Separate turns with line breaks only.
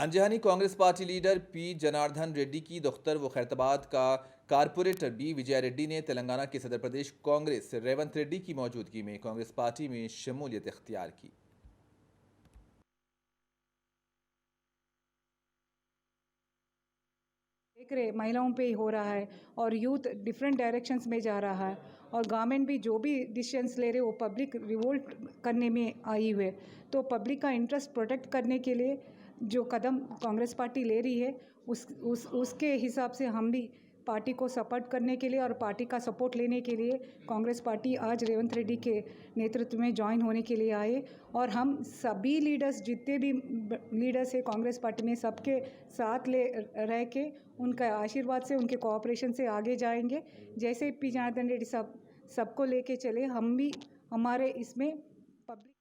अंजहानी Congress party leader P Janardhan Reddy की दफ्तर व खैरताबाद का कारपोरेटर बी विजय रेड्डी ने तेलंगाना के सदर प्रदेश कांग्रेस रेवंत रेड्डी की मौजूदगी में कांग्रेस पार्टी में शमूलियत इख्तियार की।
देख रहे महिलाओं पे ही हो रहा है और यूथ डिफरेंट डायरेक्शंस में जा रहा है और गवर्नमेंट भी जो भी डिसीजंस ले रहे वो पब्लिक रिवोल्ट करने में आई हुई है। तो पब्लिक का इंटरेस्ट प्रोटेक्ट करने के लिए जो कदम कांग्रेस पार्टी ले रही है उसके हिसाब से हम भी पार्टी को सपोर्ट करने के लिए और पार्टी का सपोर्ट लेने के लिए कांग्रेस पार्टी आज रेवंत रेड्डी के नेतृत्व में ज्वाइन होने के लिए आए। और हम सभी लीडर्स जितने भी लीडर्स है कांग्रेस पार्टी में सबके साथ ले रह के उनका आशीर्वाद से उनके कोऑपरेशन से आगे जाएंगे। जैसे पी जनार्दन रेड्डी साहब सबको लेके चले हम भी हमारे इसमें पब्लिक